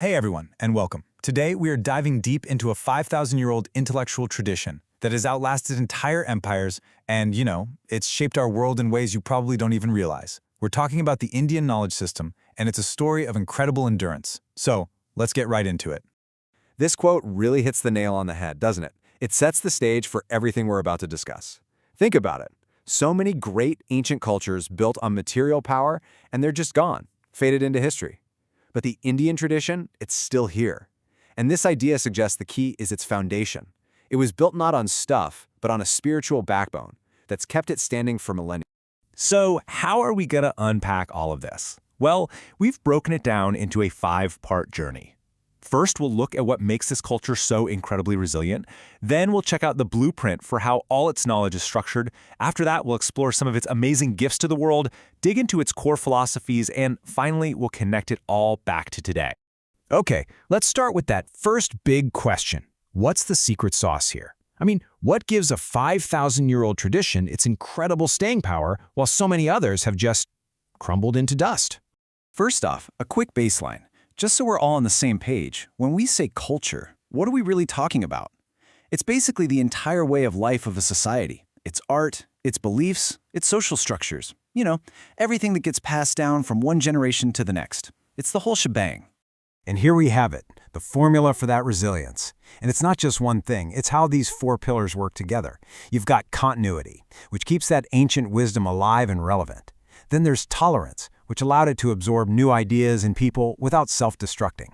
Hey everyone, and welcome. Today we are diving deep into a 5,000-year-old intellectual tradition that has outlasted entire empires and, it's shaped our world in ways you probably don't even realize. We're talking about the Indian knowledge system, and it's a story of incredible endurance. So, let's get right into it. This quote really hits the nail on the head, doesn't it? It sets the stage for everything we're about to discuss. Think about it. So many great ancient cultures built on material power, and they're just gone, faded into history. But the Indian tradition, it's still here. And this idea suggests the key is its foundation. It was built not on stuff, but on a spiritual backbone that's kept it standing for millennia. So how are we going to unpack all of this? Well, we've broken it down into a 5-part journey. First, we'll look at what makes this culture so incredibly resilient. Then we'll check out the blueprint for how all its knowledge is structured. After that, we'll explore some of its amazing gifts to the world, dig into its core philosophies, and finally, we'll connect it all back to today. Okay, let's start with that first big question. What's the secret sauce here? What gives a 5,000-year-old tradition its incredible staying power while so many others have just crumbled into dust? First off, a quick baseline. Just so we're all on the same page, when we say culture, what are we really talking about? It's basically the entire way of life of a society. Its art, its beliefs, its social structures. Everything that gets passed down from one generation to the next. It's the whole shebang. And here we have it, the formula for that resilience. And it's not just one thing, it's how these 4 pillars work together. You've got continuity, which keeps that ancient wisdom alive and relevant. Then there's tolerance, which allowed it to absorb new ideas and people without self-destructing.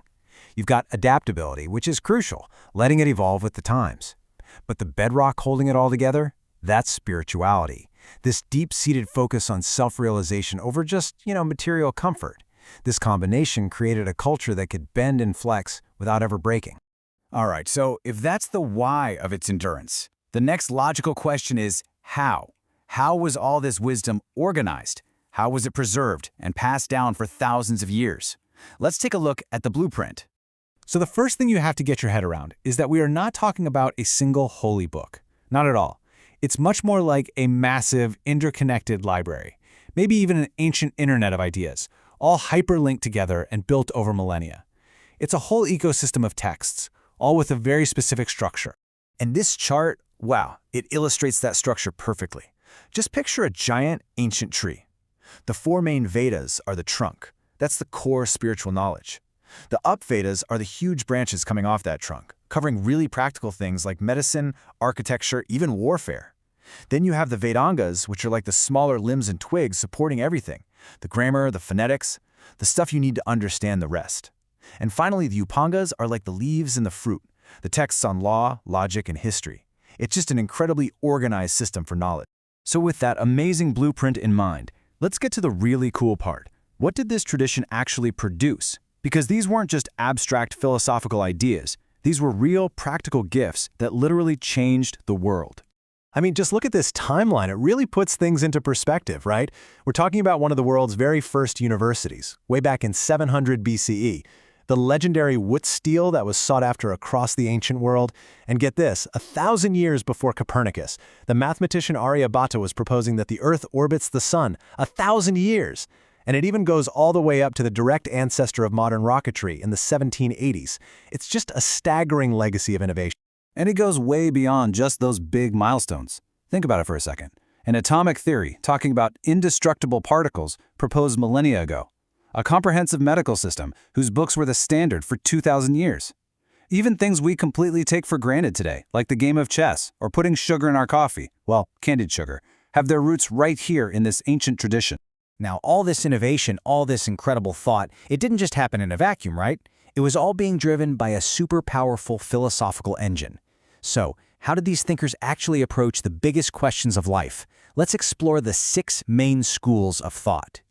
You've got adaptability, which is crucial, letting it evolve with the times. But the bedrock holding it all together? That's spirituality. This deep-seated focus on self-realization over just, material comfort. This combination created a culture that could bend and flex without ever breaking. All right, so if that's the why of its endurance, the next logical question is how? How was all this wisdom organized? How was it preserved and passed down for thousands of years? Let's take a look at the blueprint. So the first thing you have to get your head around is that we are not talking about a single holy book. Not at all. It's much more like a massive, interconnected library, maybe even an ancient internet of ideas, all hyperlinked together and built over millennia. It's a whole ecosystem of texts, all with a very specific structure. And this chart, wow, it illustrates that structure perfectly. Just picture a giant ancient tree. The 4 main Vedas are the trunk. That's the core spiritual knowledge. The Up-Vedas are the huge branches coming off that trunk, covering really practical things like medicine, architecture, even warfare. Then you have the Vedangas, which are like the smaller limbs and twigs supporting everything. The grammar, the phonetics, the stuff you need to understand the rest. And finally, the Upangas are like the leaves and the fruit, the texts on law, logic, and history. It's just an incredibly organized system for knowledge. So with that amazing blueprint in mind, let's get to the really cool part. What did this tradition actually produce? Because these weren't just abstract philosophical ideas. These were real, practical gifts that literally changed the world. Just look at this timeline. It really puts things into perspective, right? We're talking about one of the world's very first universities, way back in 700 BCE. The legendary Wood stele that was sought after across the ancient world. And get this, 1,000 years before Copernicus, the mathematician Aryabhata was proposing that the Earth orbits the Sun. 1,000 years! And it even goes all the way up to the direct ancestor of modern rocketry in the 1780s. It's just a staggering legacy of innovation. And it goes way beyond just those big milestones. Think about it for a second. An atomic theory talking about indestructible particles proposed millennia ago. A comprehensive medical system whose books were the standard for 2,000 years. Even things we completely take for granted today, like the game of chess or putting sugar in our coffee, well, candied sugar, have their roots right here in this ancient tradition. Now, all this innovation, all this incredible thought, it didn't just happen in a vacuum, right? It was all being driven by a super powerful philosophical engine. So, how did these thinkers actually approach the biggest questions of life? Let's explore the 6 main schools of thought.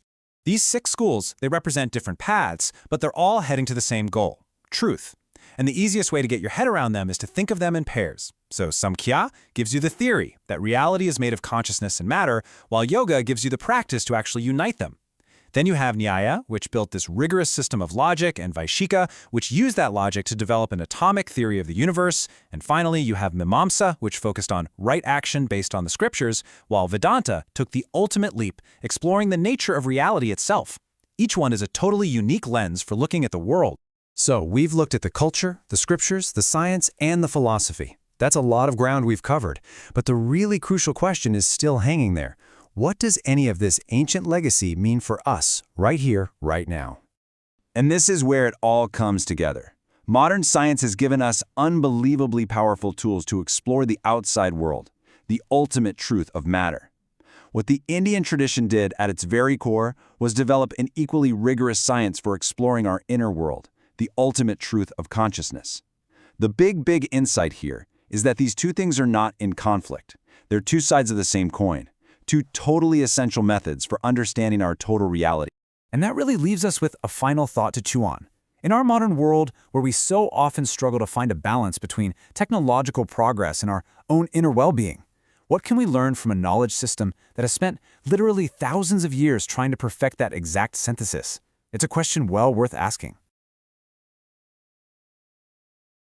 These 6 schools, they represent different paths, but they're all heading to the same goal: truth. And the easiest way to get your head around them is to think of them in pairs. So Samkhya gives you the theory that reality is made of consciousness and matter, while yoga gives you the practice to actually unite them. Then you have Nyaya, which built this rigorous system of logic, and Vaishika, which used that logic to develop an atomic theory of the universe. And finally, you have Mimamsa, which focused on right action based on the scriptures, while Vedanta took the ultimate leap, exploring the nature of reality itself. Each one is a totally unique lens for looking at the world. So we've looked at the culture, the scriptures, the science, and the philosophy. That's a lot of ground we've covered. But the really crucial question is still hanging there. What does any of this ancient legacy mean for us, right here, right now? And this is where it all comes together. Modern science has given us unbelievably powerful tools to explore the outside world, the ultimate truth of matter. What the Indian tradition did at its very core was develop an equally rigorous science for exploring our inner world, the ultimate truth of consciousness. The big insight here is that these two things are not in conflict. They're two sides of the same coin, two totally essential methods for understanding our total reality. And that really leaves us with a final thought to chew on. In our modern world, where we so often struggle to find a balance between technological progress and our own inner well-being, what can we learn from a knowledge system that has spent literally thousands of years trying to perfect that exact synthesis? It's a question well worth asking.